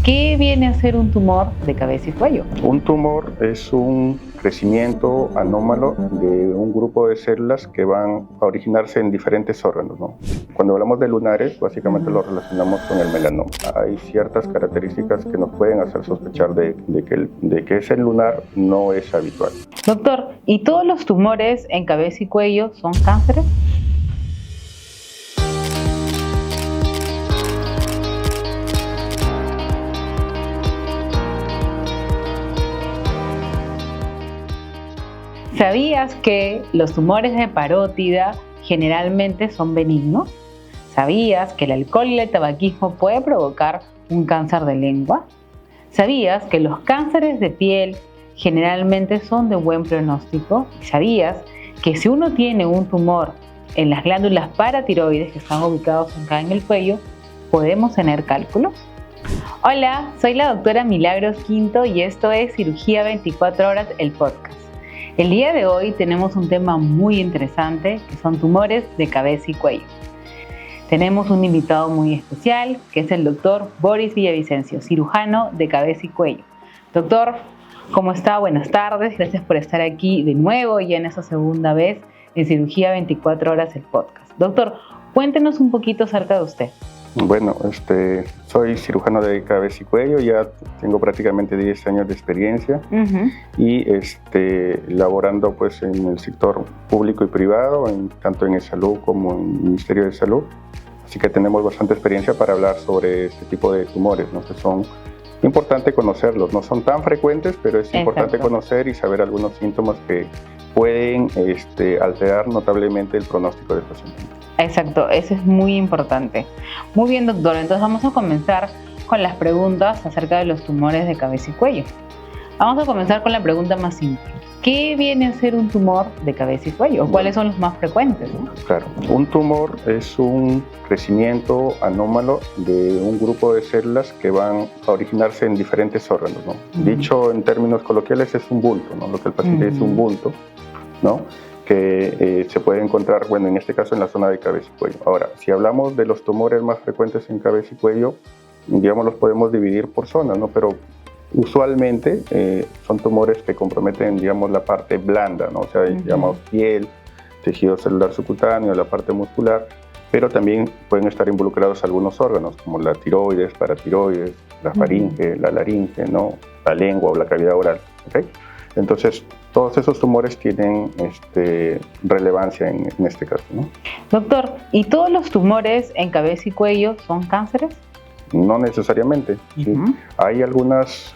¿Qué viene a ser un tumor de cabeza y cuello? Un tumor es un crecimiento anómalo de un grupo de células que van a originarse en diferentes órganos, ¿no? Cuando hablamos de lunares, básicamente lo relacionamos con el melanoma. Hay ciertas características que nos pueden hacer sospechar de que ese lunar no es habitual. Doctor, ¿y todos los tumores en cabeza y cuello son cánceres? ¿Sabías que los tumores de parótida generalmente son benignos? ¿Sabías que el alcohol y el tabaquismo puede provocar un cáncer de lengua? ¿Sabías que los cánceres de piel generalmente son de buen pronóstico? ¿Sabías que si uno tiene un tumor en las glándulas paratiroides que están ubicados acá en el cuello, podemos tener cálculos? Hola, soy la doctora Milagros Quinto y esto es Cirugía 24 Horas, el podcast. El día de hoy tenemos un tema muy interesante, que son tumores de cabeza y cuello. Tenemos un invitado muy especial, que es el doctor Boris Villavicencio, cirujano de cabeza y cuello. Doctor, ¿cómo está? Buenas tardes. Gracias por estar aquí de nuevo, ya en esa segunda vez, en Cirugía 24 Horas, el podcast. Doctor, cuéntenos un poquito acerca de usted. Bueno, soy cirujano de cabeza y cuello, ya tengo prácticamente 10 años de experiencia y laborando pues en el sector público y privado, tanto en el salud como en el Ministerio de Salud. Así que tenemos bastante experiencia para hablar sobre este tipo de tumores, ¿no? Que son importantes conocerlos, no son tan frecuentes, pero es importante conocer y saber algunos síntomas que pueden alterar notablemente el pronóstico del paciente. Exacto, eso es muy importante. Muy bien, doctor, entonces vamos a comenzar con las preguntas acerca de los tumores de cabeza y cuello. Vamos a comenzar con la pregunta más simple. ¿Qué viene a ser un tumor de cabeza y cuello? ¿Cuáles son los más frecuentes, ¿no? Claro, un tumor es un crecimiento anómalo de un grupo de células que van a originarse en diferentes órganos, ¿no? Dicho en términos coloquiales es un bulto, ¿no? Lo que el paciente es un bulto, ¿no? Que se puede encontrar, bueno, en este caso en la zona de cabeza y cuello. Ahora, si hablamos de los tumores más frecuentes en cabeza y cuello, digamos, los podemos dividir por zonas, ¿no? Pero usualmente son tumores que comprometen, digamos, la parte blanda, ¿no? O sea, digamos, piel, tejido celular subcutáneo, la parte muscular, pero también pueden estar involucrados algunos órganos, como la tiroides, paratiroides, la faringe, la laringe, ¿no? La lengua o la cavidad oral, ¿ok? Entonces, todos esos tumores tienen relevancia en este caso, ¿no? Doctor, ¿y todos los tumores en cabeza y cuello son cánceres? No necesariamente. ¿Sí? Hay algunas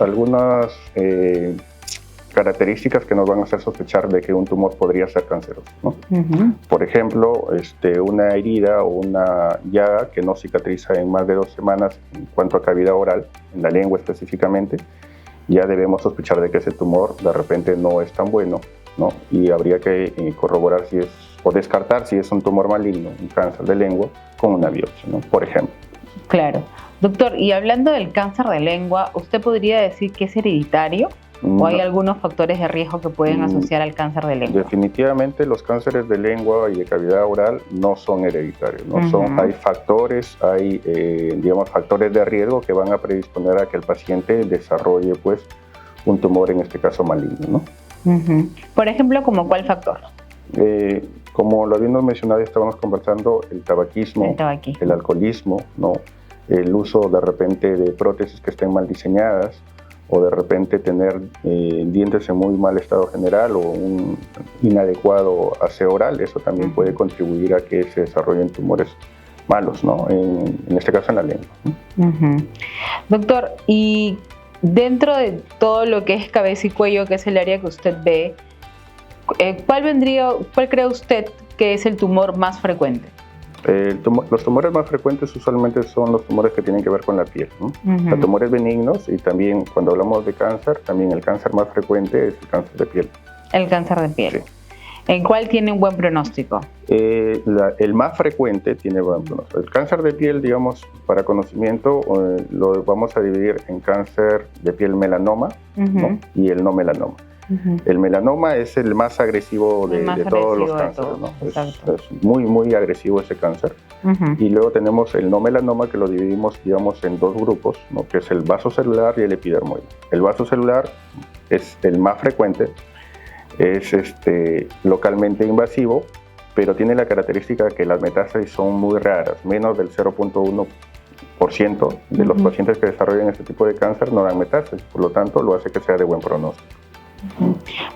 características que nos van a hacer sospechar de que un tumor podría ser canceroso, ¿no? Por ejemplo, una herida o una llaga que no cicatriza en más de 2 semanas en cuanto a cavidad oral, en la lengua específicamente, ya debemos sospechar de que ese tumor de repente no es tan bueno, ¿no? Y habría que corroborar o descartar si es un tumor maligno, un cáncer de lengua, con una biopsia, ¿no? Por ejemplo. Claro. Doctor, y hablando del cáncer de lengua, ¿usted podría decir que es hereditario? ¿O hay algunos factores de riesgo que pueden asociar al cáncer de lengua? Definitivamente los cánceres de lengua y de cavidad oral no son hereditarios, ¿no? Hay factores, factores de riesgo que van a predisponer a que el paciente desarrolle pues un tumor, en este caso maligno, ¿no? Por ejemplo, ¿como cuál factor? Como lo habíamos mencionado y estábamos conversando, el tabaquismo, el alcoholismo, ¿no? El uso de repente de prótesis que estén mal diseñadas, o de repente tener dientes en muy mal estado general o un inadecuado aseo oral, eso también puede contribuir a que se desarrollen tumores malos, ¿no? En este caso en la lengua. Doctor, y dentro de todo lo que es cabeza y cuello, que es el área que usted ve, ¿cuál cree usted que es el tumor más frecuente? Los tumores más frecuentes usualmente son los tumores que tienen que ver con la piel, ¿no? Los tumores benignos, y también cuando hablamos de cáncer, también el cáncer más frecuente es el cáncer de piel. El cáncer de piel. Sí. ¿En cuál tiene un buen pronóstico? El más frecuente tiene buen pronóstico. El cáncer de piel, digamos, para conocimiento, lo vamos a dividir en cáncer de piel melanoma, ¿no? Y el no melanoma. El melanoma es el más agresivo de todos los cánceres, ¿no? Es muy, muy agresivo ese cáncer. Y luego tenemos el no melanoma, que lo dividimos, digamos, en dos grupos, ¿no? Que es el vasocelular y el epidermoide. El vasocelular es el más frecuente, es localmente invasivo, pero tiene la característica de que las metástasis son muy raras, menos del 0.1% de los pacientes que desarrollan este tipo de cáncer no dan metástasis, por lo tanto lo hace que sea de buen pronóstico.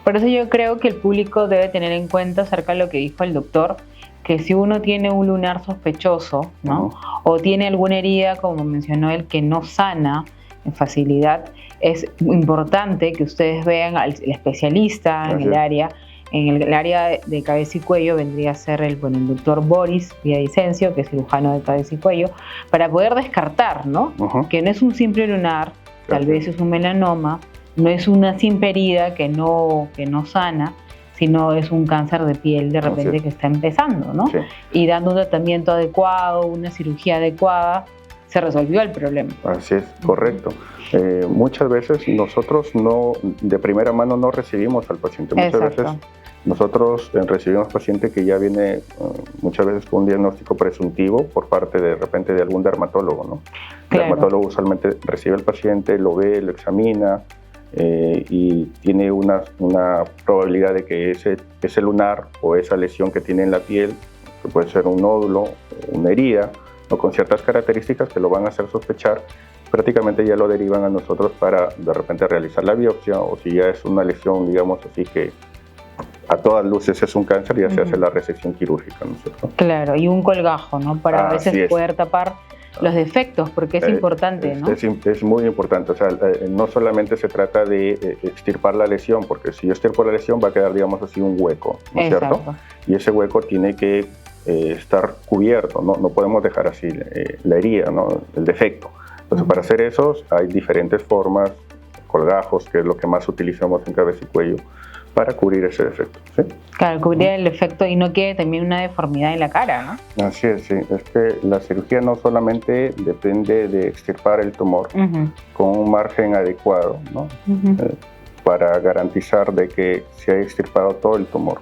Por eso yo creo que el público debe tener en cuenta acerca de lo que dijo el doctor, que si uno tiene un lunar sospechoso, ¿no? O tiene alguna herida, como mencionó él, que no sana en facilidad, es importante que ustedes vean al especialista en el área. En el área de cabeza y cuello vendría a ser el doctor Boris Villavicencio, que es cirujano de cabeza y cuello, para poder descartar, ¿no? Que no es un simple lunar, tal vez es un melanoma, no es una simple herida que no sana, sino es un cáncer de piel de repente que está empezando, ¿no? Y dando un tratamiento adecuado, una cirugía adecuada, se resolvió el problema. Así es, correcto. Muchas veces nosotros de primera mano no recibimos al paciente. Muchas veces nosotros recibimos paciente que ya viene muchas veces con un diagnóstico presuntivo por parte de repente de algún dermatólogo, ¿no? El dermatólogo usualmente recibe al paciente, lo ve, lo examina y tiene una probabilidad de que ese lunar o esa lesión que tiene en la piel, que puede ser un nódulo, una herida, o con ciertas características que lo van a hacer sospechar, prácticamente ya lo derivan a nosotros para de repente realizar la biopsia, o si ya es una lesión, digamos así, que a todas luces es un cáncer, ya se hace la resección quirúrgica, ¿no es cierto? Claro, y un colgajo, ¿no? Para a veces poder tapar los defectos, porque es importante, ¿no? Es muy importante, o sea, no solamente se trata de extirpar la lesión, porque si yo extirpo la lesión va a quedar, digamos así, un hueco, ¿no es cierto? Y ese hueco tiene que estar cubierto, no podemos dejar así la herida, ¿no? El defecto. Entonces, para hacer eso hay diferentes formas, colgajos, que es lo que más utilizamos en cabeza y cuello, para cubrir ese defecto, ¿sí? Claro, cubrir el defecto y no quede también una deformidad en la cara, ¿no? Así es, sí. Es que la cirugía no solamente depende de extirpar el tumor con un margen adecuado, ¿no? Para garantizar de que se haya extirpado todo el tumor.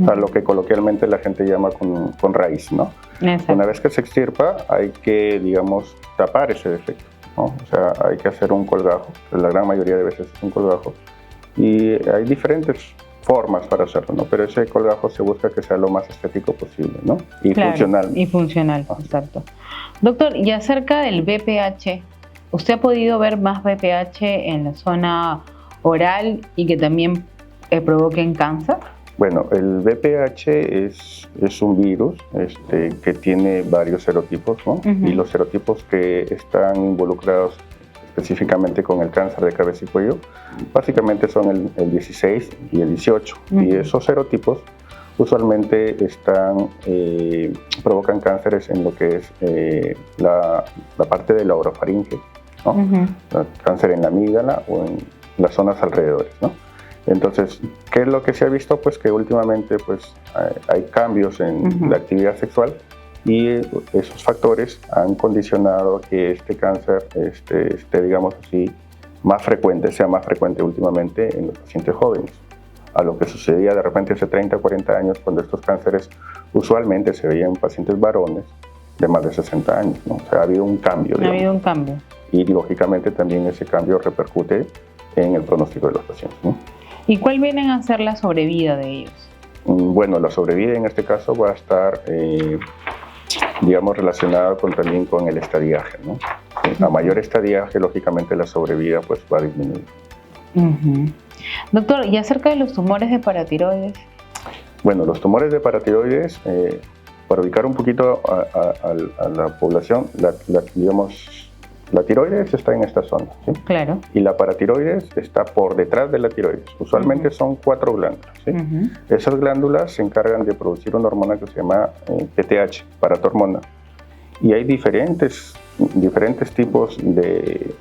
O sea, lo que coloquialmente la gente llama con raíz, ¿no? Una vez que se extirpa, hay que, digamos, tapar ese defecto, ¿no? O sea, hay que hacer un colgajo, la gran mayoría de veces es un colgajo, y hay diferentes formas para hacerlo, ¿no? Pero ese colgajo se busca que sea lo más estético posible, ¿no? Y funcional. Y funcional, exacto. Doctor, y acerca del BPH, ¿usted ha podido ver más BPH en la zona oral y que también provoquen cáncer? Bueno, el VPH es un virus que tiene varios serotipos, ¿no? Y los serotipos que están involucrados específicamente con el cáncer de cabeza y cuello, básicamente son el 16 y el 18. Y esos serotipos usualmente provocan cánceres en lo que es la parte de la orofaringe, ¿no? Cáncer en la amígdala o en las zonas alrededores, ¿no? Entonces, ¿qué es lo que se ha visto? Pues que últimamente pues, hay cambios en la actividad sexual y esos factores han condicionado que este cáncer esté, digamos así, sea más frecuente últimamente en los pacientes jóvenes. A lo que sucedía de repente hace 30 o 40 años, cuando estos cánceres usualmente se veían en pacientes varones de más de 60 años, ¿no? O sea, ha habido un cambio. Ha habido un cambio. Y lógicamente también ese cambio repercute en el pronóstico de los pacientes, ¿no? ¿Y cuál viene a ser la sobrevida de ellos? Bueno, la sobrevida en este caso va a estar, digamos, relacionada también con el estadiaje, ¿no? A mayor estadiaje, lógicamente, la sobrevida pues, va a disminuir. Doctor, ¿y acerca de los tumores de paratiroides? Bueno, los tumores de paratiroides, para ubicar un poquito a la población, digamos, la tiroides está en esta zona, ¿sí? Claro. Y la paratiroides está por detrás de la tiroides. Usualmente son 4 glándulas, ¿sí? Esas glándulas se encargan de producir una hormona que se llama PTH, paratormona. Y hay diferentes tipos de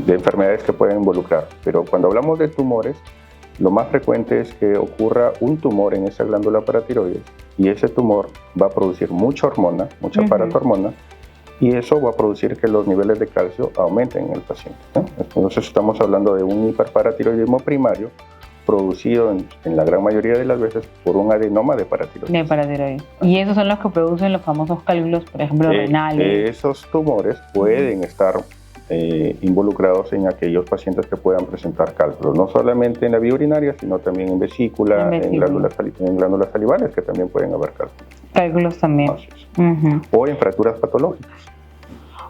enfermedades que pueden involucrar. Pero cuando hablamos de tumores, lo más frecuente es que ocurra un tumor en esa glándula paratiroides y ese tumor va a producir mucha hormona, mucha paratormona, y eso va a producir que los niveles de calcio aumenten en el paciente, ¿no? Entonces estamos hablando de un hiperparatiroidismo primario producido en la gran mayoría de las veces por un adenoma de paratiroides. De paratiroides. Y esos son los que producen los famosos cálculos, por ejemplo, renales. Esos tumores pueden estar involucrados en aquellos pacientes que puedan presentar cálculos, no solamente en la vía urinaria, sino también en vesícula, en glándulas salivales, que también pueden haber cálculos. Cálculos también. O en fracturas patológicas.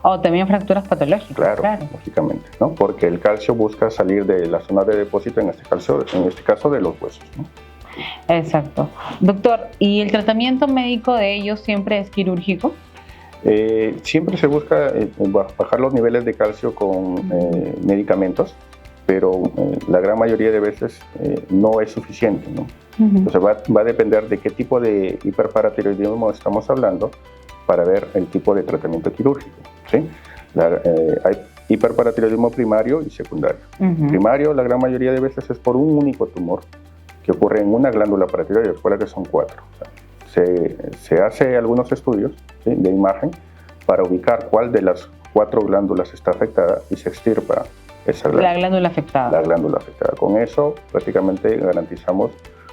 O también fracturas patológicas. Claro, lógicamente, ¿no? Porque el calcio busca salir de la zona de depósito, en este caso de los huesos, ¿no? Exacto. Doctor, ¿y el tratamiento médico de ellos siempre es quirúrgico? Siempre se busca bajar los niveles de calcio con medicamentos, pero la gran mayoría de veces no es suficiente, ¿no? Entonces va a depender de qué tipo de hiperparatiroidismo estamos hablando para ver el tipo de tratamiento quirúrgico, ¿sí? Hay hiperparatiroidismo primario y secundario. Primario, la gran mayoría de veces es por un único tumor que ocurre en una glándula paratiroide, recuerda que son 4. O sea, se hace algunos estudios, ¿sí?, de imagen para ubicar cuál de las 4 glándulas está afectada y se extirpa esa glándula. La glándula afectada. La glándula afectada. Con eso prácticamente garantizamos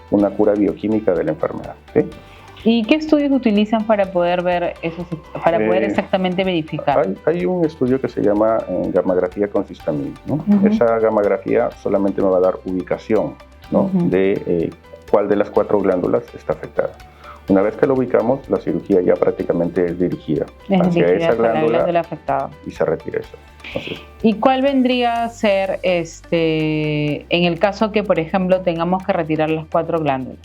una cura bioquímica de la enfermedad, ¿sí? ¿Y qué estudios utilizan para poder ver eso, para poder exactamente verificar? Hay un estudio que se llama gammagrafía con cistamina, ¿no? Esa gammagrafía solamente me va a dar ubicación, ¿no?, de cuál de las 4 glándulas está afectada. Una vez que lo ubicamos, la cirugía ya prácticamente es dirigida hacia esa glándula afectada y se retira eso. Entonces, ¿y cuál vendría a ser en el caso que, por ejemplo, tengamos que retirar las 4 glándulas?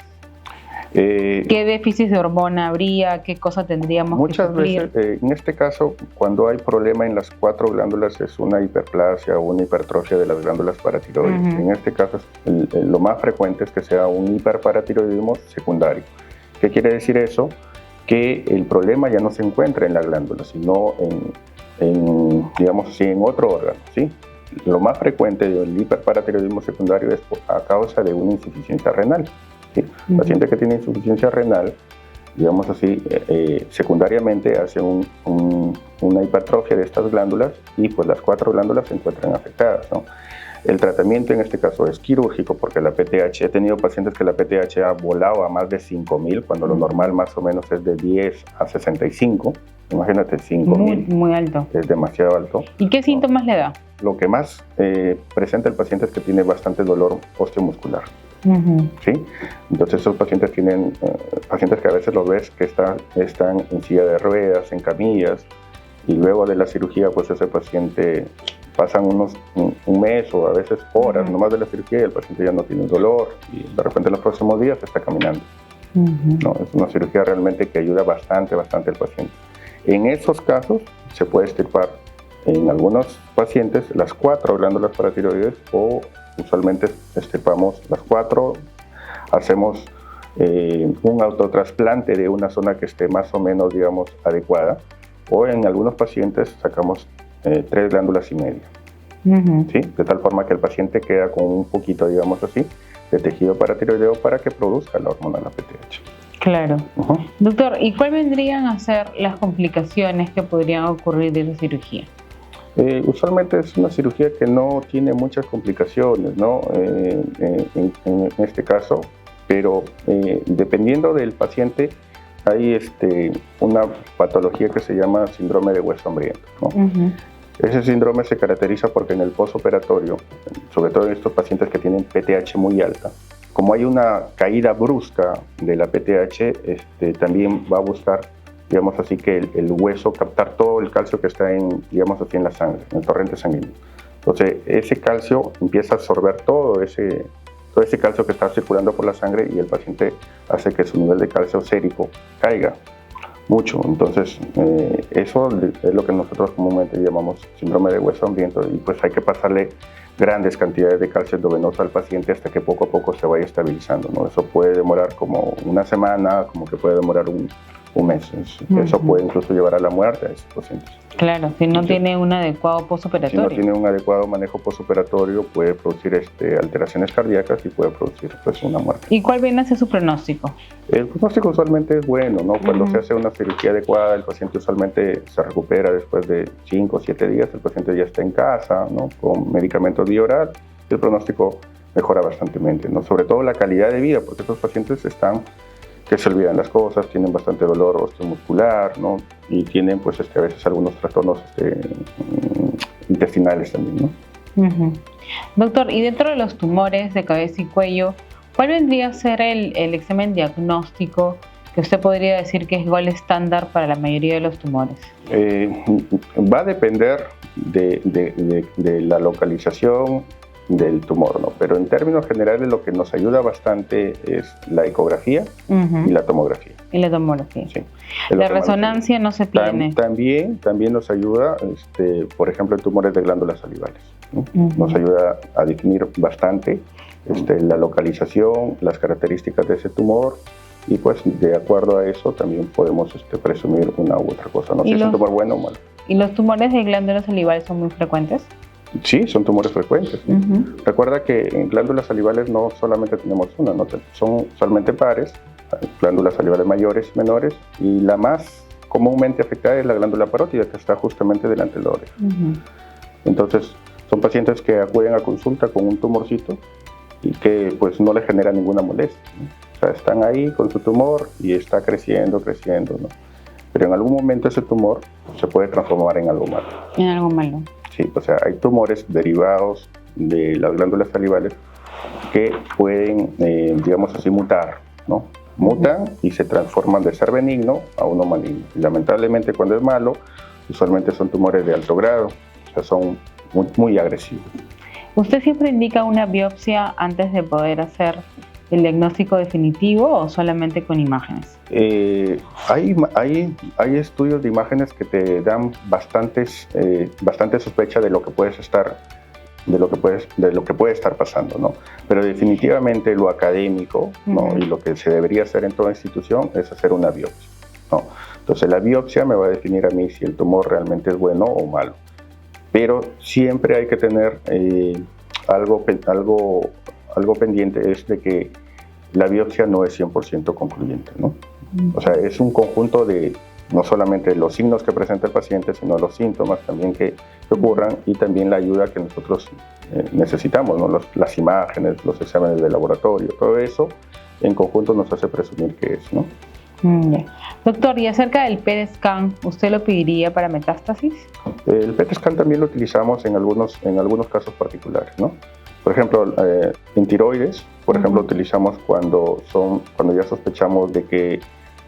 ¿Qué déficit de hormona habría? ¿Qué cosa tendríamos que suplir? Muchas veces, en este caso, cuando hay problema en las 4 glándulas, es una hiperplasia o una hipertrofia de las glándulas paratiroides. En este caso, lo más frecuente es que sea un hiperparatiroidismo secundario. ¿Qué quiere decir eso? Que el problema ya no se encuentra en la glándula, sino digamos así, en otro órgano, ¿sí? Lo más frecuente del hiperparatiroidismo secundario es a causa de una insuficiencia renal, ¿sí? El paciente que tiene insuficiencia renal, digamos así, secundariamente hace una hipertrofia de estas glándulas y pues las 4 glándulas se encuentran afectadas, ¿no? El tratamiento en este caso es quirúrgico porque la PTH, he tenido pacientes que la PTH ha volado a más de 5.000, cuando lo normal más o menos es de 10 a 65. Imagínate, 5.000. Muy alto. Es demasiado alto. ¿Y qué síntomas le da? Lo que más presenta el paciente es que tiene bastante dolor osteomuscular. ¿Sí? Entonces esos pacientes tienen, pacientes que a veces los ves que están en silla de ruedas, en camillas, y luego de la cirugía pues ese paciente pasan un mes o a veces horas nomás de la cirugía y el paciente ya no tiene dolor y de repente en los próximos días está caminando. No, es una cirugía realmente que ayuda bastante al paciente. En esos casos se puede extirpar en algunos pacientes las 4 glándulas paratiroides o usualmente extirpamos las 4, hacemos un autotrasplante de una zona que esté más o menos, digamos, adecuada, o en algunos pacientes sacamos 3 glándulas y media, ¿sí? De tal forma que el paciente queda con un poquito, digamos así, de tejido paratiroideo para que produzca la hormona, la PTH. Claro. Doctor, ¿y cuáles vendrían a ser las complicaciones que podrían ocurrir de esa cirugía? Usualmente es una cirugía que no tiene muchas complicaciones, ¿no? En este caso, pero dependiendo del paciente, hay una patología que se llama síndrome de hueso hambriento, ¿no? Ese síndrome se caracteriza porque en el postoperatorio, sobre todo en estos pacientes que tienen PTH muy alta, como hay una caída brusca de la PTH, también va a buscar, digamos así, que el hueso captar todo el calcio que está digamos así, en la sangre, en el torrente sanguíneo. Entonces, ese calcio empieza a absorber todo ese calcio que está circulando por la sangre y el paciente hace que su nivel de calcio sérico caiga mucho. Entonces, eso es lo que nosotros comúnmente llamamos síndrome de hueso hambriento y pues hay que pasarle grandes cantidades de calcio endovenoso al paciente hasta que poco a poco se vaya estabilizando, ¿no? Eso puede demorar como una semana, como que puede demorar un mes. Eso puede incluso llevar a la muerte a esos pacientes. Claro, si no tiene un adecuado postoperatorio. Si no tiene un adecuado manejo postoperatorio, puede producir alteraciones cardíacas y puede producir pues, una muerte. ¿Y cuál viene a ser su pronóstico? El pronóstico usualmente es bueno, ¿no? Cuando se hace una cirugía adecuada, el paciente usualmente se recupera después de 5 o 7 días, el paciente ya está en casa, ¿no? Con medicamentos vía oral, el pronóstico mejora bastantemente, ¿no? Sobre todo la calidad de vida, porque estos pacientes están que se olvidan las cosas, tienen bastante dolor osteomuscular, ¿no? Y tienen pues a veces algunos trastornos intestinales también, ¿no? Doctor, y dentro de los tumores de cabeza y cuello, ¿cuál vendría a ser el examen diagnóstico que usted podría decir que es gol estándar para la mayoría de los tumores? Va a depender de la localización del tumor, ¿no? Pero en términos generales lo que nos ayuda bastante es la ecografía y la tomografía. Y la tomografía. Sí. La resonancia no se tiene. También nos ayuda, por ejemplo, en tumores de glándulas salivales, ¿no? Nos ayuda a definir bastante la localización, las características de ese tumor, y pues de acuerdo a eso también podemos presumir una u otra cosa, ¿no? Si es un tumor bueno o malo. ¿Y los tumores de glándulas salivales son muy frecuentes? Sí, son tumores frecuentes, ¿no? Recuerda que en glándulas salivales no solamente tenemos una, ¿no? Son usualmente pares, glándulas salivales mayores y menores, y la más comúnmente afectada es la glándula parótida, que está justamente delante de la oreja. Entonces, son pacientes que acuden a consulta con un tumorcito y que pues no les genera ninguna molestia, ¿no? O sea, están ahí con su tumor y está creciendo, ¿no? Pero en algún momento ese tumor se puede transformar en algo malo. En algo malo. Sí, o sea, hay tumores derivados de las glándulas salivales que pueden, digamos así, mutar, ¿no? Mutan y se transforman de ser benigno a uno maligno. Y lamentablemente cuando es malo, usualmente son tumores de alto grado, o sea, son muy, muy agresivos. ¿Usted siempre indica una biopsia antes de poder hacer el diagnóstico definitivo o solamente con imágenes? Hay estudios de imágenes que te dan bastante sospecha de lo que puedes estar, de lo que puede estar pasando, ¿no? Pero definitivamente lo académico, ¿no? Y lo que se debería hacer en toda institución es hacer una biopsia, ¿no? Entonces la biopsia me va a definir a mí si el tumor realmente es bueno o malo. Pero siempre hay que tener algo pendiente, es de que la biopsia no es 100% concluyente, ¿no? O sea, es un conjunto de no solamente los signos que presenta el paciente, sino los síntomas también que ocurran, y también la ayuda que nosotros necesitamos, ¿no? Las imágenes, los exámenes de laboratorio, todo eso en conjunto nos hace presumir que es, ¿no? Doctor, y acerca del PET scan, ¿usted lo pediría para metástasis? El PET scan también lo utilizamos en algunos casos particulares, ¿no? Por ejemplo, en tiroides, por ejemplo, utilizamos cuando ya sospechamos de que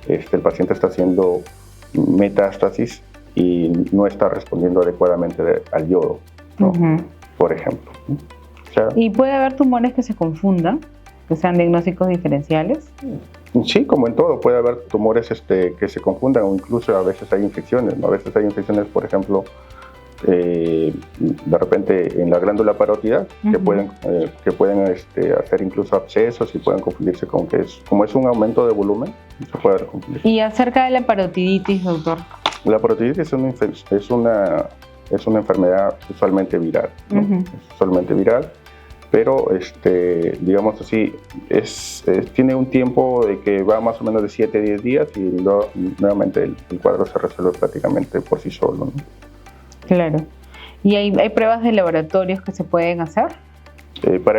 el paciente está haciendo metástasis y no está respondiendo adecuadamente al yodo, ¿no? Por ejemplo. O sea, ¿y puede haber tumores que se confundan, que sean diagnósticos diferenciales? Sí, como en todo, puede haber tumores que se confundan, o incluso a veces hay infecciones, ¿no? A veces hay infecciones, por ejemplo, de repente en la glándula parótida, que pueden hacer incluso abscesos y pueden confundirse con como es un aumento de volumen, se puede confundir. ¿Y acerca de la parotiditis, doctor? La parotiditis es una enfermedad usualmente viral, ¿no? Es usualmente viral, pero digamos así, tiene un tiempo de que va más o menos de 7 a 10 días y nuevamente el cuadro se resuelve prácticamente por sí solo, ¿no? Claro. ¿Y hay pruebas de laboratorios que se pueden hacer?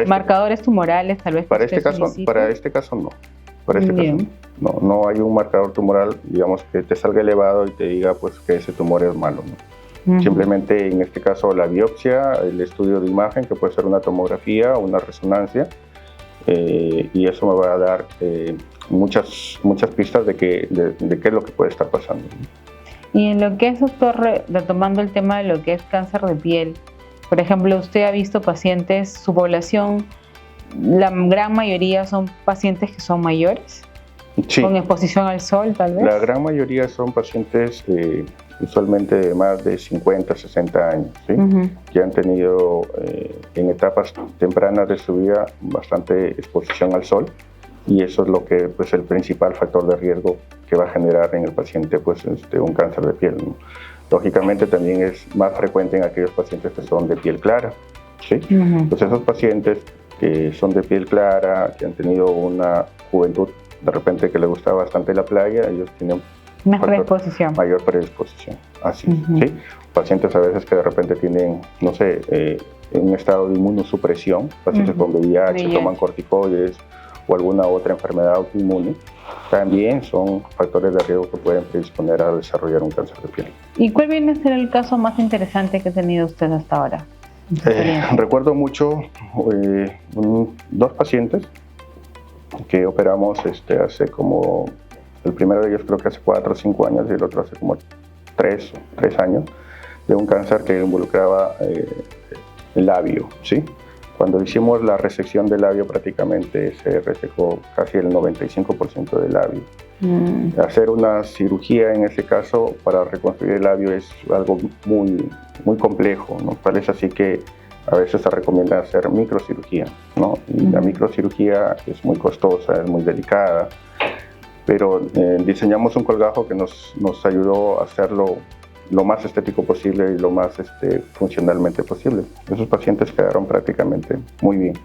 Marcadores tumorales, tal vez. Para este caso no. Para este caso no hay un marcador tumoral, digamos, que te salga elevado y te diga pues que ese tumor es malo, ¿no? Simplemente en este caso la biopsia, el estudio de imagen, que puede ser una tomografía o una resonancia, y eso me va a dar muchas pistas de qué es lo que puede estar pasando, ¿no? Y en lo que es, doctor, retomando el tema de lo que es cáncer de piel, por ejemplo, usted ha visto pacientes, su población, la gran mayoría son pacientes que son mayores, sí, con exposición al sol, tal vez. La gran mayoría son pacientes usualmente de más de 50, 60 años, ¿sí? Que han tenido en etapas tempranas de su vida bastante exposición al sol, y eso es lo que, pues, el principal factor de riesgo que va a generar en el paciente pues, un cáncer de piel, ¿no? Lógicamente también es más frecuente en aquellos pacientes que son de piel clara, ¿sí? Pues esos pacientes que son de piel clara, que han tenido una juventud de repente que les gusta bastante la playa, ellos tienen mayor predisposición. Así, ¿sí? Pacientes a veces que de repente tienen, no sé, en un estado de inmunosupresión, pacientes con VIH, toman corticoides o alguna otra enfermedad autoinmune, también son factores de riesgo que pueden predisponer a desarrollar un cáncer de piel. ¿Y cuál viene a ser el caso más interesante que ha tenido usted hasta ahora? Recuerdo mucho dos pacientes que operamos hace como, el primero de ellos creo que hace 4 o 5 años y el otro hace como 3 años, de un cáncer que involucraba el labio, ¿sí? Cuando hicimos la resección del labio prácticamente se resecó casi el 95% del labio. Hacer una cirugía en ese caso para reconstruir el labio es algo muy, muy complejo, ¿no? Tal es así que a veces se recomienda hacer microcirugía, ¿no? Y la microcirugía es muy costosa, es muy delicada, pero diseñamos un colgajo que nos ayudó a hacerlo lo más estético posible y lo más funcionalmente posible. Esos pacientes quedaron prácticamente muy bien,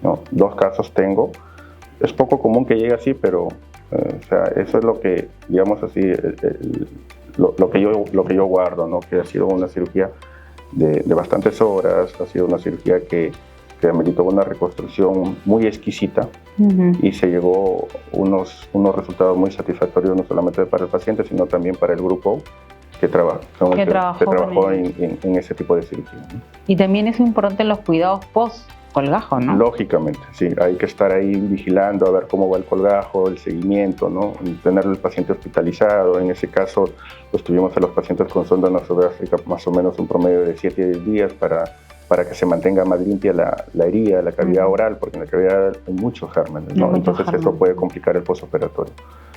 ¿no? 2 casos tengo. Es poco común que llegue así, pero o sea, eso es lo que, digamos así, lo que yo guardo, ¿no? Que ha sido una cirugía de bastantes horas, ha sido una cirugía que ameritó una reconstrucción muy exquisita y se llegó unos resultados muy satisfactorios no solamente para el paciente, sino también para el grupo que trabajó en ese tipo de cirugía, ¿no? Y también es importante los cuidados post-colgajo, ¿no? Lógicamente, sí. Hay que estar ahí vigilando a ver cómo va el colgajo, el seguimiento, ¿no? Tener al paciente hospitalizado. En ese caso, los tuvimos a los pacientes con sonda nasogástrica más o menos un promedio de 7 a 10 días para que se mantenga más limpia la herida, la cavidad oral, porque en la cavidad oral hay muchos gérmenes, ¿no? Entonces eso puede complicar el postoperatorio.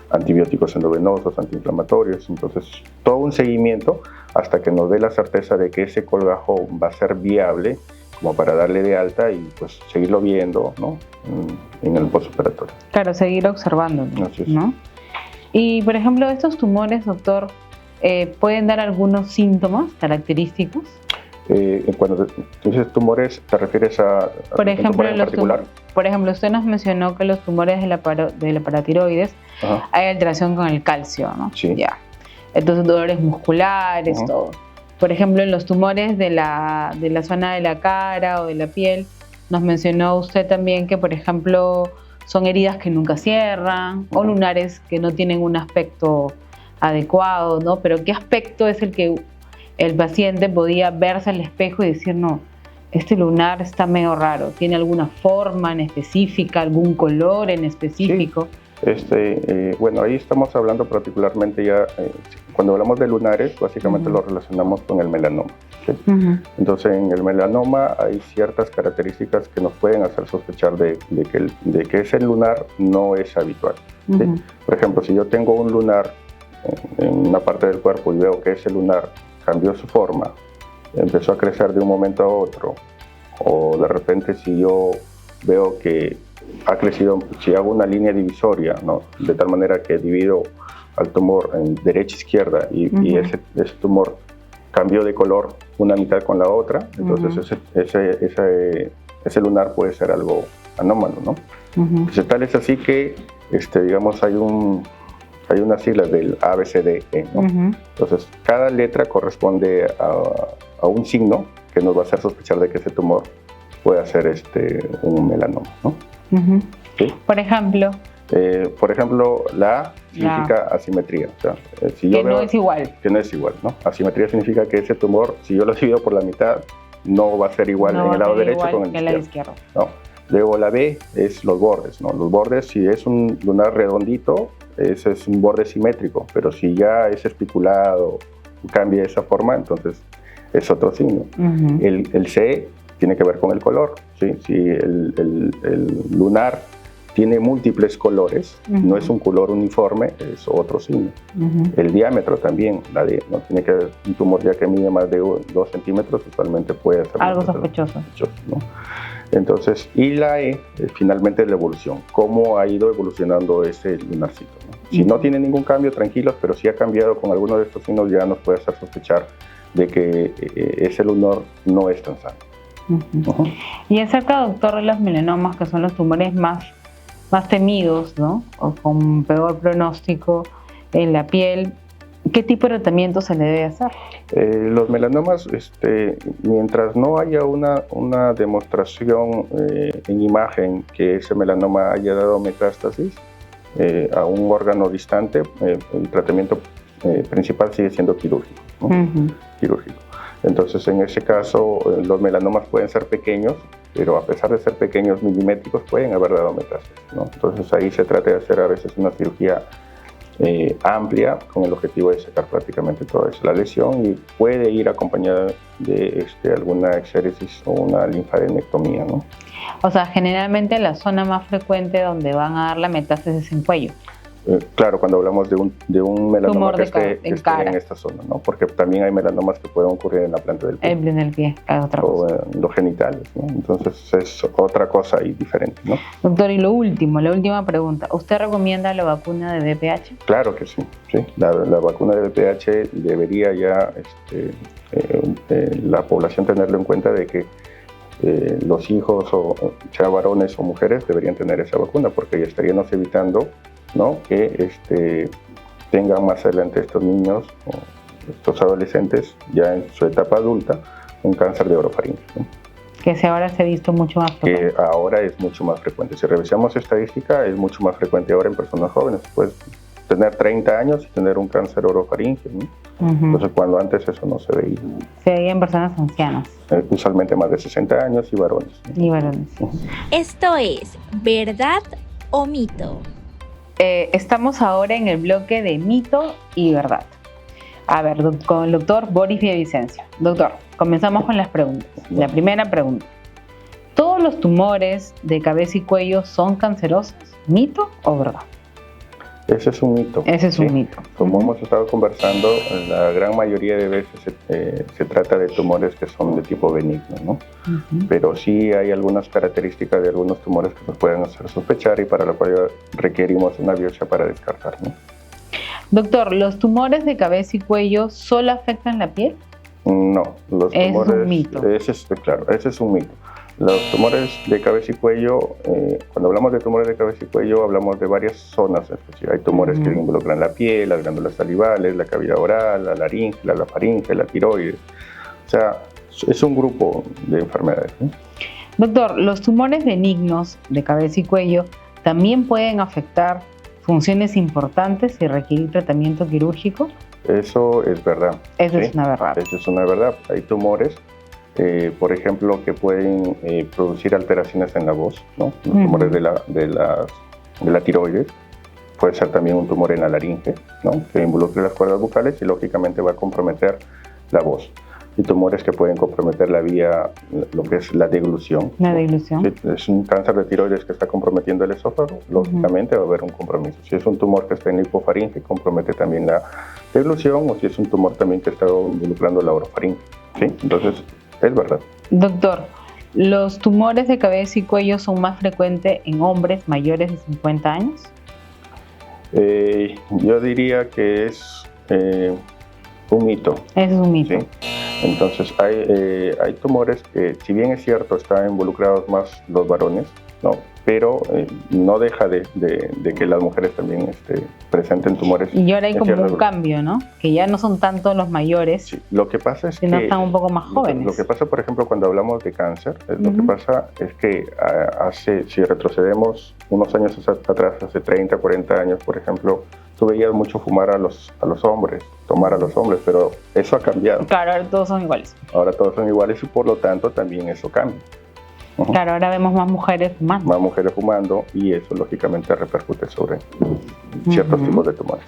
Antibióticos endovenosos, antiinflamatorios, entonces todo un seguimiento hasta que nos dé la certeza de que ese colgajo va a ser viable como para darle de alta y pues seguirlo viendo, ¿no? en el postoperatorio. Claro, seguir observándolo, ¿no? Y por ejemplo, estos tumores, doctor, ¿pueden dar algunos síntomas característicos? Cuando tú dices tumores, ¿te refieres a por ejemplo, tumor en particular? Por ejemplo, usted nos mencionó que los tumores de la paratiroides hay alteración con el calcio, ¿no? Sí. Ya. Entonces, dolores musculares, todo. Por ejemplo, en los tumores de la zona de la cara o de la piel, nos mencionó usted también que, por ejemplo, son heridas que nunca cierran o lunares que no tienen un aspecto adecuado, ¿no? Pero ¿qué aspecto es el que el paciente podía verse al espejo y decir, no, este lunar está medio raro? ¿Tiene alguna forma en específica, algún color en específico? Sí. Bueno, ahí estamos hablando particularmente ya, cuando hablamos de lunares, básicamente lo relacionamos con el melanoma, ¿sí? Entonces, en el melanoma hay ciertas características que nos pueden hacer sospechar de que ese lunar no es habitual, ¿sí? Por ejemplo, si yo tengo un lunar en una parte del cuerpo y veo que ese lunar cambió su forma, empezó a crecer de un momento a otro, o de repente si yo veo que ha crecido, si hago una línea divisoria, ¿no? De tal manera que divido al tumor en derecha-izquierda y ese tumor cambió de color una mitad con la otra, entonces ese lunar puede ser algo anómalo, ¿no? Entonces, tal es así que, digamos, hay unas siglas del ABCDE, ¿no? Entonces, cada letra corresponde a un signo que nos va a hacer sospechar de que ese tumor puede ser un melanoma, ¿no? ¿Sí? Por ejemplo, la A significa asimetría. O sea, si yo que no es igual. Que no es igual, ¿no? Asimetría significa que ese tumor, si yo lo divido por la mitad, no va a ser igual en el lado derecho con el izquierdo. No. Luego la B es los bordes, ¿no? Los bordes, si es un lunar redondito, ese es un borde simétrico, pero si ya es especulado, cambia esa forma, entonces es otro signo. El C tiene que ver con el color, ¿sí? Si el lunar tiene múltiples colores, no es un color uniforme, es otro signo. El diámetro también, la D, ¿no? Tiene que haber un tumor ya que mide más de 2 centímetros, usualmente puede ser algo sospechoso, ¿no? Entonces, y la E, finalmente la evolución, cómo ha ido evolucionando ese lunarcito, ¿no? Si no tiene ningún cambio, tranquilos, pero si ha cambiado con alguno de estos signos, ya nos puede hacer sospechar de que ese lunar no es tan sano. Y acerca, doctor, de los melanomas, que son los tumores más temidos, ¿no? O con peor pronóstico en la piel, ¿qué tipo de tratamiento se le debe hacer? Los melanomas, mientras no haya una demostración en imagen que ese melanoma haya dado metástasis a un órgano distante, el tratamiento principal sigue siendo quirúrgico, ¿no? Quirúrgico. Entonces, en ese caso, los melanomas pueden ser pequeños, pero a pesar de ser pequeños, milimétricos, pueden haber dado metástasis, ¿no? Entonces, ahí se trata de hacer a veces una cirugía amplia con el objetivo de sacar prácticamente toda la lesión, y puede ir acompañada de alguna exéresis o una linfadenectomía, ¿no? O sea, generalmente la zona más frecuente donde van a dar la metástasis es en cuello. Claro, cuando hablamos de un melanoma que esté en esta zona, ¿no? Porque también hay melanomas que pueden ocurrir en la planta del pie. En el pie, es otra cosa. O en los genitales, ¿no? Entonces es otra cosa ahí diferente, ¿no? Doctor, y la última pregunta. ¿Usted recomienda la vacuna de VPH? Claro que sí, sí. La vacuna de VPH debería ya la población tenerlo en cuenta de que los hijos, o sea varones o mujeres, deberían tener esa vacuna, porque ya estaríamos evitando, ¿no?, que tengan más adelante estos niños o estos adolescentes ya en su etapa adulta un cáncer de orofaringe, ¿no? Que ahora se ha visto mucho más frecuente. Que ahora es mucho más frecuente. Si revisamos estadística, es mucho más frecuente ahora en personas jóvenes. Puedes tener 30 años y tener un cáncer orofaringe, ¿no? Entonces, cuando antes eso no se veía. Se veía en personas ancianas. Usualmente más de 60 años y varones, ¿no? Y varones. Esto es ¿verdad o mito? Estamos ahora en el bloque de mito y verdad. A ver, con el doctor Boris Villavicencio. Doctor, comenzamos con las preguntas. La primera pregunta. ¿Todos los tumores de cabeza y cuello son cancerosos? ¿Mito o verdad? Ese es un mito. Ese es un mito. Como hemos estado conversando, la gran mayoría de veces se trata de tumores que son de tipo benigno, ¿no? Pero sí hay algunas características de algunos tumores que nos pueden hacer sospechar y para lo cual requerimos una biopsia para descartar, ¿no? Doctor, ¿los tumores de cabeza y cuello solo afectan la piel? No, los tumores... Es un mito. Claro, ese es un mito. Los tumores de cabeza y cuello, cuando hablamos de tumores de cabeza y cuello, hablamos de varias zonas. Es decir, hay tumores que involucran la piel, las glándulas salivales, la cavidad oral, la laringe, la faringe, la tiroides. O sea, es un grupo de enfermedades, ¿no? Doctor, ¿los tumores benignos de cabeza y cuello también pueden afectar funciones importantes y requerir tratamiento quirúrgico? Eso es verdad. Eso es una verdad. Eso es una verdad. Hay tumores, por ejemplo, que pueden producir alteraciones en la voz, ¿no? Los tumores de la tiroides. Puede ser también un tumor en la laringe, ¿no?, que involucre las cuerdas vocales y lógicamente va a comprometer la voz. Y tumores que pueden comprometer la vía, lo que es la deglución. La deglución. Si es un cáncer de tiroides que está comprometiendo el esófago, lógicamente va a haber un compromiso. Si es un tumor que está en la hipofaringe, compromete también la deglución, o si es un tumor también que está involucrando la orofaringe, ¿sí? Entonces, es verdad. Doctor, ¿los tumores de cabeza y cuello son más frecuentes en hombres mayores de 50 años? Yo diría que es un mito. Eso es un mito. ¿Sí? Entonces, hay tumores que, si bien es cierto, están involucrados más los varones, ¿no?, pero no deja de que las mujeres también presenten tumores. Y ahora hay como un cambio, ¿no? Que ya no son tanto los mayores, sí. Lo que pasa es sino que están un poco más jóvenes. Lo que pasa, por ejemplo, cuando hablamos de cáncer, lo que pasa es que si retrocedemos unos años atrás, hace 30, 40 años, por ejemplo, tú veías mucho fumar a los hombres, tomar a los hombres, pero eso ha cambiado. Claro, ahora todos son iguales. Ahora todos son iguales y por lo tanto también eso cambia. Claro, ahora vemos más mujeres fumando. Más mujeres fumando y eso lógicamente repercute sobre ciertos tipos de tumores.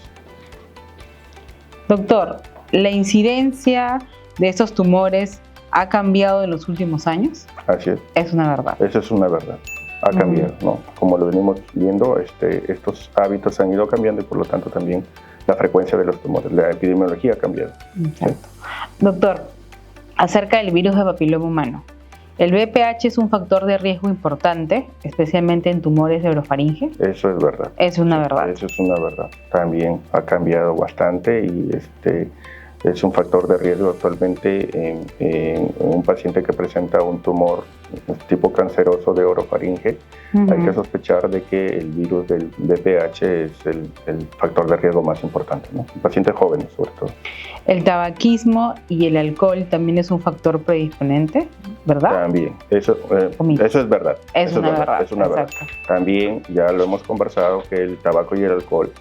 Doctor, ¿la incidencia de estos tumores ha cambiado en los últimos años? Así es. Es una verdad. Eso es una verdad. Ha cambiado, ¿no? Como lo venimos viendo, estos hábitos han ido cambiando y por lo tanto también la frecuencia de los tumores, la epidemiología ha cambiado. Exacto. ¿Sí? Doctor, acerca del virus de papiloma humano. ¿El VPH es un factor de riesgo importante, especialmente en tumores de orofaringe? Eso es verdad. Es una verdad. Eso es una verdad. También ha cambiado bastante y es un factor de riesgo actualmente en un paciente que presenta un tumor tipo canceroso de orofaringe. Hay que sospechar de que el virus del VPH es el factor de riesgo más importante, ¿no? En pacientes jóvenes, sobre todo. El tabaquismo y el alcohol también es un factor predisponente, ¿verdad? También, eso es verdad. Es una verdad. También ya lo hemos conversado que el tabaco y el alcohol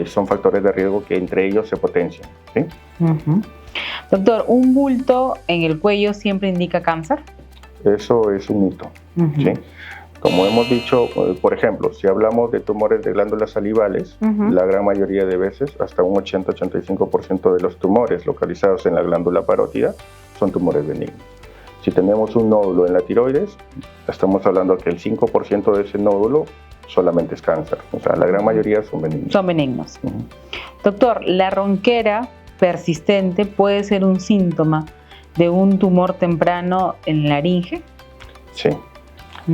son factores de riesgo que entre ellos se potencian, ¿sí? Doctor, ¿un bulto en el cuello siempre indica cáncer? Eso es un mito, ¿sí? Como hemos dicho, por ejemplo, si hablamos de tumores de glándulas salivales, la gran mayoría de veces, hasta un 80-85% de los tumores localizados en la glándula parótida son tumores benignos. Si tenemos un nódulo en la tiroides, estamos hablando que el 5% de ese nódulo solamente es cáncer. O sea, la gran mayoría son benignos. Son benignos. Doctor, ¿la ronquera persistente puede ser un síntoma de un tumor temprano en la laringe? Sí.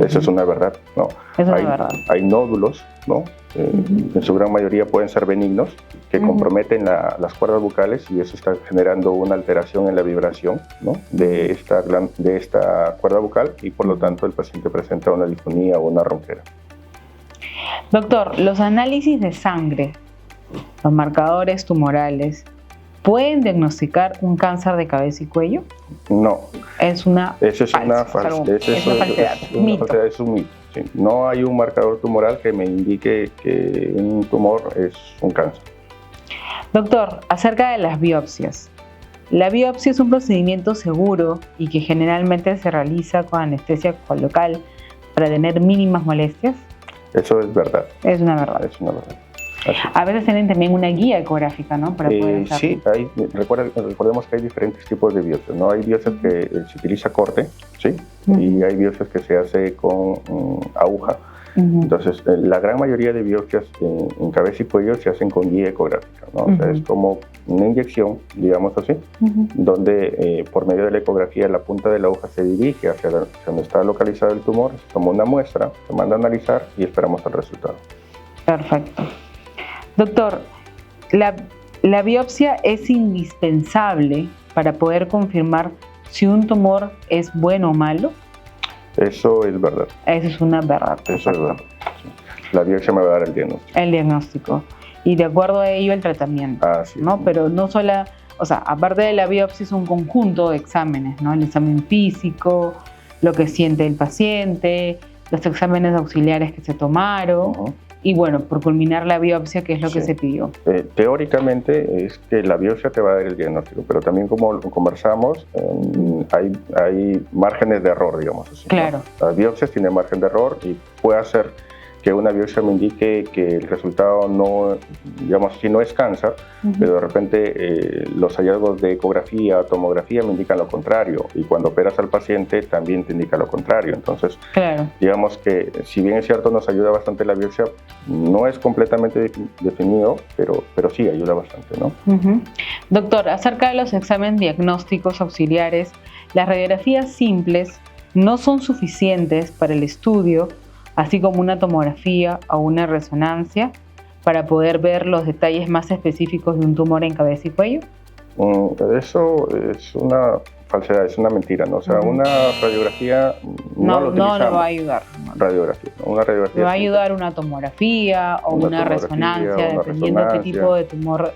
Eso es una verdad, ¿no? Hay nódulos, ¿no? En su gran mayoría pueden ser benignos, que comprometen las cuerdas bucales y eso está generando una alteración en la vibración, ¿no? de esta cuerda bucal y por lo tanto el paciente presenta una disfonía o una ronquera. Doctor, los análisis de sangre, los marcadores tumorales, ¿pueden diagnosticar un cáncer de cabeza y cuello? No. Es una falsedad. Es un mito. Sí. No hay un marcador tumoral que me indique que un tumor es un cáncer. Doctor, acerca de las biopsias. La biopsia es un procedimiento seguro y que generalmente se realiza con anestesia local para tener mínimas molestias. Eso es verdad. Es una verdad. Es una verdad. A veces tienen también una guía ecográfica, ¿no? Para poder sí, recordemos que hay diferentes tipos de biopsias, ¿no? Hay biopsias que se utiliza corte, ¿sí? Y hay biopsias que se hace con aguja. Entonces, la gran mayoría de biopsias en cabeza y cuello se hacen con guía ecográfica, ¿no? O sea, es como una inyección, digamos así, donde por medio de la ecografía la punta de la aguja se dirige hacia donde está localizado el tumor, se toma una muestra, se manda a analizar y esperamos el resultado. Perfecto. Doctor, ¿la biopsia es indispensable para poder confirmar si un tumor es bueno o malo? Eso es verdad. Eso es una verdad. Eso es verdad. Sí. La biopsia me va a dar el diagnóstico. El diagnóstico. Y de acuerdo a ello el tratamiento. Sí. ¿No? Pero no solo, o sea, aparte de la biopsia es un conjunto de exámenes, ¿no? El examen físico, lo que siente el paciente, los exámenes auxiliares que se tomaron. Y bueno, por culminar la biopsia, ¿qué es lo que se pidió? Teóricamente es que la biopsia te va a dar el diagnóstico, pero también como conversamos, hay márgenes de error, digamos así. Claro. ¿No? Las biopsias tienen margen de error y puede hacer que una biopsia me indique que el resultado no, digamos, si no es cáncer, pero de repente los hallazgos de ecografía o tomografía me indican lo contrario, y cuando operas al paciente también te indica lo contrario. Entonces, digamos que si bien es cierto nos ayuda bastante la biopsia, no es completamente definido, pero sí ayuda bastante, ¿no? Doctor, acerca de los exámenes diagnósticos auxiliares, las radiografías simples no son suficientes para el estudio, así como una tomografía o una resonancia, para poder ver los detalles más específicos de un tumor en cabeza y cuello? Eso es una falsedad, es una mentira, ¿no? O sea, una radiografía no lo utilizamos. No va a ayudar. Una radiografía le va a ayudar una tomografía o una resonancia, dependiendo de qué tipo de tumor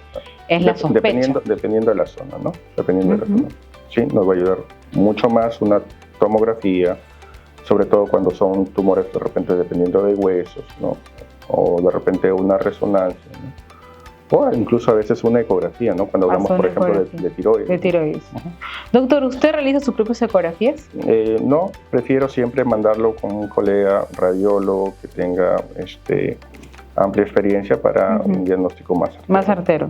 es la sospecha. Dependiendo de la zona, ¿no? Dependiendo de la zona. Sí, nos va a ayudar mucho más una tomografía, sobre todo cuando son tumores de repente dependiendo de huesos, ¿no? O de repente una resonancia, ¿no? O incluso a veces una ecografía, ¿no? Cuando hablamos, por ejemplo, de tiroides. De tiroides. Doctor, ¿usted realiza sus propias ecografías? No, prefiero siempre mandarlo con un colega radiólogo que tenga amplia experiencia para un diagnóstico más certero.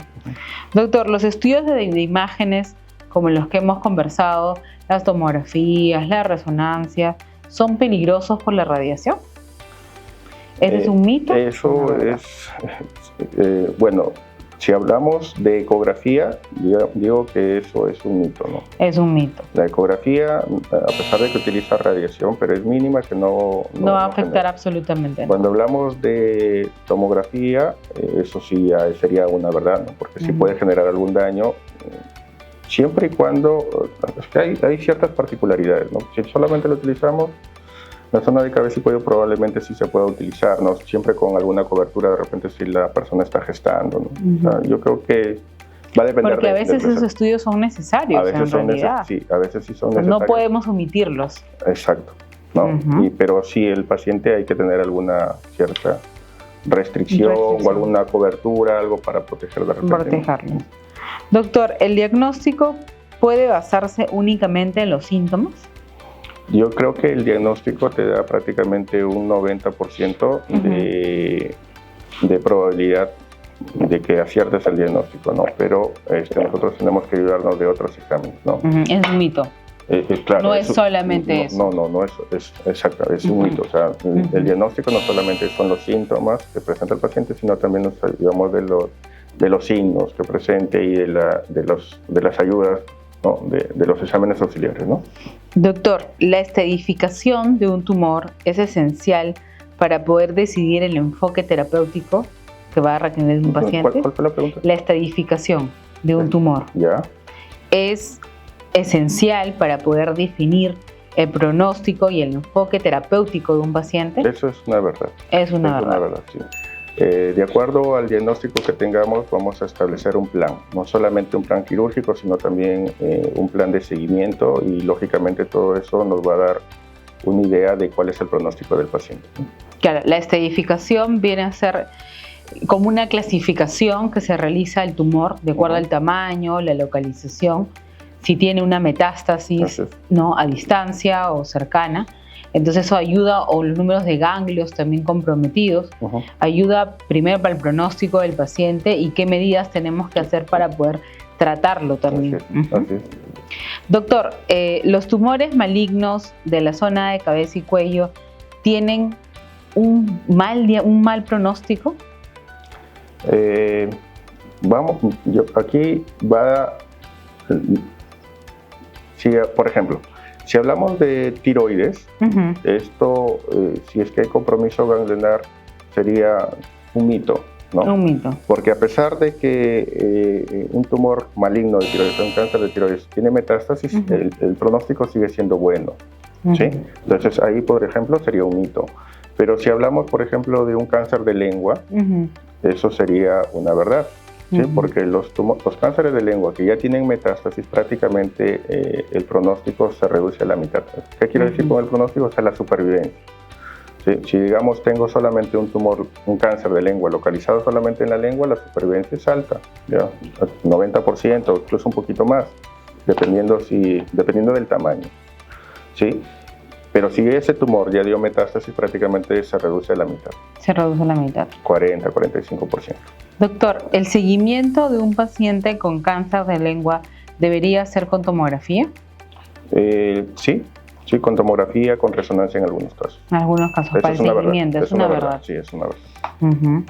Doctor, los estudios de imágenes, como los que hemos conversado, las tomografías, la resonancia, ¿son peligrosos por la radiación? ¿Ese es un mito? Eso es, bueno, si hablamos de ecografía, digo que eso es un mito, ¿no? Es un mito. La ecografía, a pesar de que utiliza radiación, pero es mínima, que no va a afectar absolutamente nada. Cuando hablamos de tomografía, eso sí ya sería una verdad, ¿no? Porque si puede generar algún daño, Siempre y cuando, es que hay ciertas particularidades, ¿no? Si solamente lo utilizamos, la zona de cabeza y cuello probablemente sí se pueda utilizar, ¿no? Siempre con alguna cobertura, de repente si la persona está gestando, ¿no? O sea, yo creo que va a depender. Porque a veces esos estudios son necesarios, a veces en realidad. Sí, a veces sí son necesarios. No podemos omitirlos. Exacto, ¿no? Pero sí, el paciente hay que tener alguna cierta restricción o alguna cobertura, algo para proteger de repente. Protegerlo. Doctor, ¿el diagnóstico puede basarse únicamente en los síntomas? Yo creo que el diagnóstico te da prácticamente un 90% de probabilidad de que aciertes el diagnóstico, ¿no? Pero nosotros tenemos que ayudarnos de otros exámenes, ¿no? Es un mito. Claro, no es solamente eso. No es exacto, es un mito. O sea, el diagnóstico no solamente son los síntomas que presenta el paciente, sino también nos ayudamos de los signos que presente y de las ayudas, ¿no? de los exámenes auxiliares, ¿no? Doctor, ¿la estadificación de un tumor es esencial para poder decidir el enfoque terapéutico que va a requerir un paciente? ¿Cuál fue la pregunta? La estadificación de un tumor es esencial para poder definir el pronóstico y el enfoque terapéutico de un paciente. Eso es una verdad. Es una verdad, sí. De acuerdo al diagnóstico que tengamos, vamos a establecer un plan, no solamente un plan quirúrgico, sino también un plan de seguimiento, y lógicamente todo eso nos va a dar una idea de cuál es el pronóstico del paciente. Claro, la estadificación viene a ser como una clasificación que se realiza el tumor de acuerdo al tamaño, la localización, si tiene una metástasis, ¿no?, a distancia o cercana. Entonces eso ayuda, o los números de ganglios también comprometidos, ayuda primero para el pronóstico del paciente y qué medidas tenemos que hacer para poder tratarlo también. Así es. Doctor, ¿los tumores malignos de la zona de cabeza y cuello tienen un mal pronóstico? Aquí va, por ejemplo, si hablamos de tiroides, esto, si es que hay compromiso ganglionar, sería un mito, ¿no? Un mito. Porque a pesar de que un tumor maligno de tiroides, un cáncer de tiroides, tiene metástasis, el pronóstico sigue siendo bueno, ¿sí? Entonces ahí, por ejemplo, sería un mito. Pero si hablamos, por ejemplo, de un cáncer de lengua, eso sería una verdad. ¿Sí? Porque los cánceres de lengua que ya tienen metástasis, prácticamente el pronóstico se reduce a la mitad. ¿Qué quiero decir con el pronóstico? O sea, la supervivencia. ¿Sí? Si digamos tengo solamente un cáncer de lengua localizado solamente en la lengua, la supervivencia es alta, ¿ya? 90% o incluso un poquito más, dependiendo del tamaño. ¿Sí? Pero si ese tumor ya dio metástasis, prácticamente se reduce a la mitad. Se reduce a la mitad. 40-45%. Doctor, ¿el seguimiento de un paciente con cáncer de lengua debería ser con tomografía? Sí, con tomografía, con resonancia en algunos casos. En algunos casos, para el seguimiento, es una verdad. Sí, es una verdad.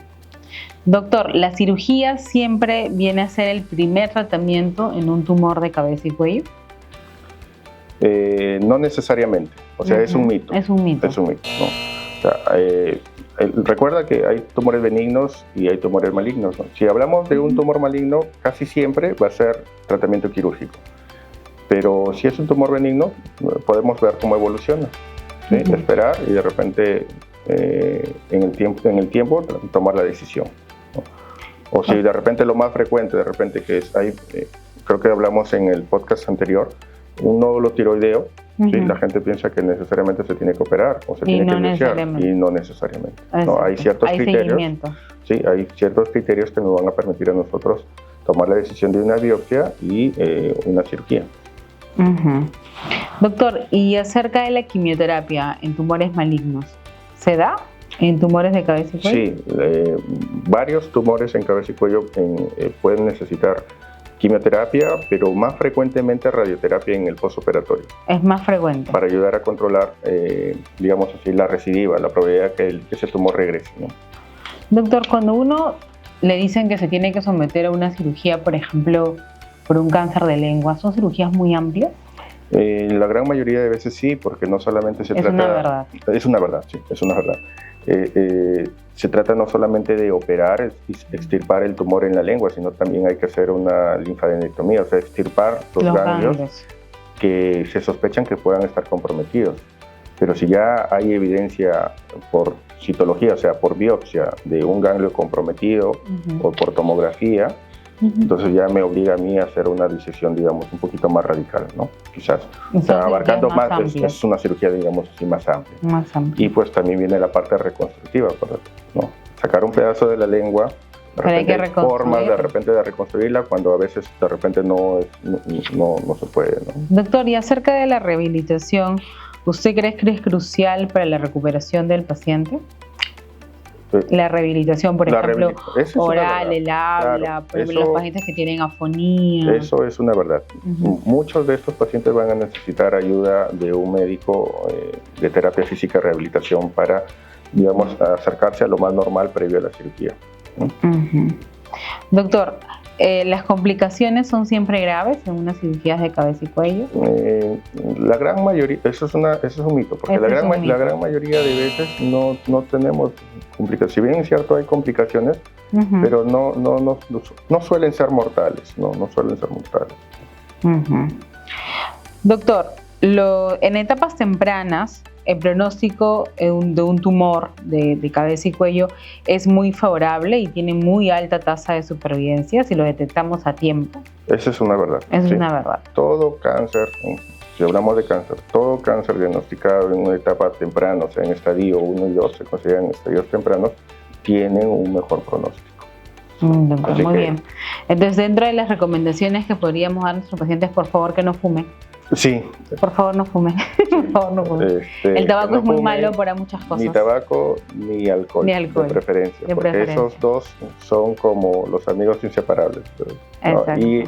Doctor, ¿la cirugía siempre viene a ser el primer tratamiento en un tumor de cabeza y cuello? No necesariamente, o sea, es un mito. Es un mito. Es un mito, ¿no? O sea, recuerda que hay tumores benignos y hay tumores malignos, ¿no? Si hablamos de un tumor maligno, casi siempre va a ser tratamiento quirúrgico. Pero si es un tumor benigno, podemos ver cómo evoluciona, ¿sí? Esperar y de repente en el tiempo tomar la decisión, ¿no? O si de repente lo más frecuente, creo que hablamos en el podcast anterior, un nódulo tiroideo, ¿sí? La gente piensa que necesariamente se tiene que operar o se tiene que iniciar, y no necesariamente. ¿No? Hay ciertos criterios. Sí, hay ciertos criterios que nos van a permitir a nosotros tomar la decisión de una biopsia y una cirugía. Doctor, y acerca de la quimioterapia en tumores malignos, ¿se da en tumores de cabeza y cuello? Sí, varios tumores en cabeza y cuello pueden necesitar quimioterapia, pero más frecuentemente radioterapia en el postoperatorio. Es más frecuente. Para ayudar a controlar, digamos así, la recidiva, la probabilidad que ese tumor regrese, ¿no? Doctor, cuando uno le dicen que se tiene que someter a una cirugía, por ejemplo, por un cáncer de lengua, ¿son cirugías muy amplias? La gran mayoría de veces sí, porque no solamente se trata... Es una verdad. Es una verdad, sí, es una verdad. Se trata no solamente de operar, extirpar el tumor en la lengua, sino también hay que hacer una linfadenectomía, o sea, extirpar los ganglios que se sospechan que puedan estar comprometidos. Pero si ya hay evidencia por citología, o sea, por biopsia de un ganglio comprometido o por tomografía, entonces ya me obliga a mí a hacer una disección, digamos, un poquito más radical, ¿no? Quizás. O sea, abarcando más, es una cirugía, digamos, así más amplia. Más amplia. Y pues también viene la parte reconstructiva, ¿no? Sacar un pedazo de la lengua, de repente hay formas de reconstruirla, cuando a veces de repente no se puede, ¿no? Doctor, y acerca de la rehabilitación, ¿usted cree que es crucial para la recuperación del paciente? La rehabilitación, por ejemplo, oral, el habla, claro, por ejemplo, los pacientes que tienen afonía. Eso es una verdad. Muchos de estos pacientes van a necesitar ayuda de un médico de terapia física y rehabilitación para, digamos, acercarse a lo más normal previo a la cirugía. Doctor, ¿las complicaciones son siempre graves en unas cirugías de cabeza y cuello? La gran mayoría, eso es un mito, porque la gran mayoría de veces no tenemos complicaciones. Si bien es cierto hay complicaciones, pero no suelen ser mortales, no suelen ser mortales. Doctor, en etapas tempranas, el pronóstico de un tumor de cabeza y cuello es muy favorable y tiene muy alta tasa de supervivencia si lo detectamos a tiempo. Esa es una verdad. Es una verdad. Todo cáncer, si hablamos de cáncer, todo cáncer diagnosticado en una etapa temprana, o sea, en estadio 1 y 2, se consideran estadios tempranos, tienen un mejor pronóstico. Doctor, muy bien. Entonces, dentro de las recomendaciones que podríamos dar a nuestros pacientes, por favor, que no fumen. Sí. Por favor, no fumen. Por favor, no fumen. El tabaco es muy malo para muchas cosas. Ni tabaco ni alcohol, de preferencia. Porque esos dos son como los amigos inseparables, ¿no? Y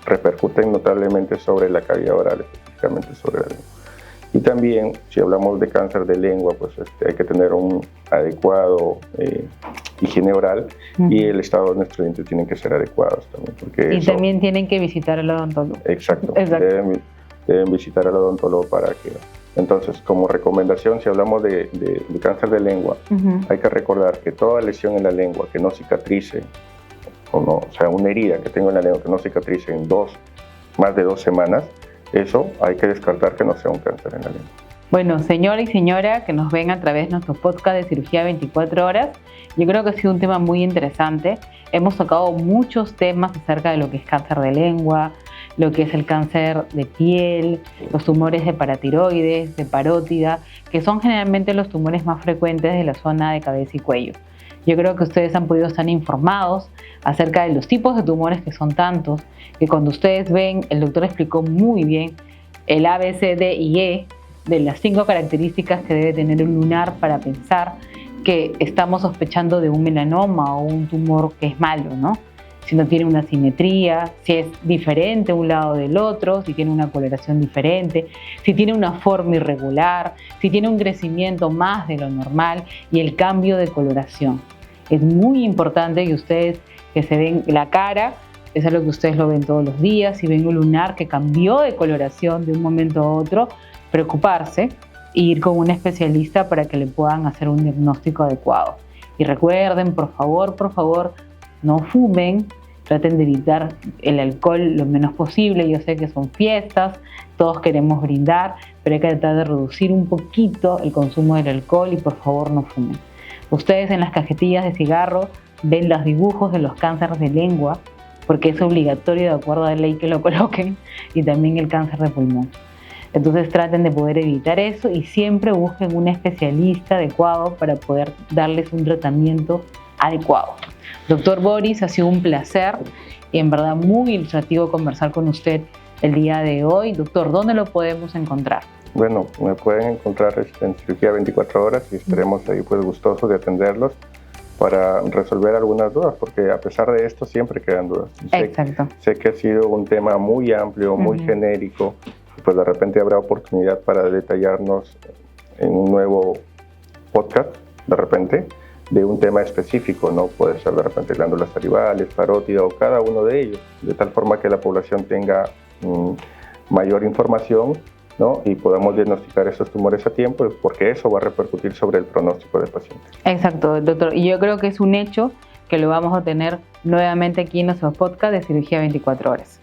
repercuten notablemente sobre la cavidad oral, específicamente sobre la lengua. Y también, si hablamos de cáncer de lengua, pues hay que tener un adecuado higiene oral y el estado de nuestros dientes tienen que ser adecuados también. Porque también tienen que visitar al odontólogo. Exacto. Deben visitar al odontólogo para que... Entonces, como recomendación, si hablamos de cáncer de lengua, hay que recordar que toda lesión en la lengua que no cicatrice, o sea, una herida que tengo en la lengua que no cicatrice en más de 2 semanas, eso hay que descartar que no sea un cáncer en la lengua. Bueno, señora y señora que nos ven a través de nuestro podcast de Cirugía 24 horas, yo creo que ha sido un tema muy interesante. Hemos tocado muchos temas acerca de lo que es cáncer de lengua, lo que es el cáncer de piel, los tumores de paratiroides, de parótida, que son generalmente los tumores más frecuentes de la zona de cabeza y cuello. Yo creo que ustedes han podido estar informados acerca de los tipos de tumores, que son tantos, que cuando ustedes ven, el doctor explicó muy bien el A, B, C, D y E de las 5 características que debe tener un lunar para pensar que estamos sospechando de un melanoma o un tumor que es malo, ¿no? Si no tiene una simetría, si es diferente un lado del otro, si tiene una coloración diferente, si tiene una forma irregular, si tiene un crecimiento más de lo normal y el cambio de coloración. Es muy importante que ustedes, que se ven la cara, es algo que ustedes lo ven todos los días, si ven un lunar que cambió de coloración de un momento a otro, preocuparse e ir con un especialista para que le puedan hacer un diagnóstico adecuado. Y recuerden, por favor, no fumen, traten de evitar el alcohol lo menos posible. Yo sé que son fiestas, todos queremos brindar, pero hay que tratar de reducir un poquito el consumo del alcohol y por favor no fumen. Ustedes en las cajetillas de cigarro ven los dibujos de los cánceres de lengua, porque es obligatorio de acuerdo a la ley que lo coloquen, y también el cáncer de pulmón. Entonces traten de poder evitar eso y siempre busquen un especialista adecuado para poder darles un tratamiento adecuado. Doctor Boris, ha sido un placer y en verdad muy ilustrativo conversar con usted el día de hoy. Doctor, ¿dónde lo podemos encontrar? Bueno, me pueden encontrar en Cirugía 24 horas y estaremos ahí pues gustosos de atenderlos para resolver algunas dudas, porque a pesar de esto siempre quedan dudas. Exacto. Sé que ha sido un tema muy amplio, muy genérico, y pues de repente habrá oportunidad para detallarnos en un nuevo podcast, de repente, de un tema específico, ¿no? Puede ser de repente glándulas salivales, parótida o cada uno de ellos, de tal forma que la población tenga mayor información, ¿no? Y podamos diagnosticar esos tumores a tiempo, porque eso va a repercutir sobre el pronóstico del paciente. Exacto, doctor. Y yo creo que es un hecho que lo vamos a tener nuevamente aquí en nuestro podcast de Cirugía 24 Horas.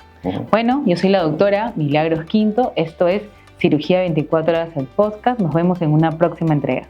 Bueno, yo soy la doctora Milagros Quinto. Esto es Cirugía 24 Horas, el podcast. Nos vemos en una próxima entrega.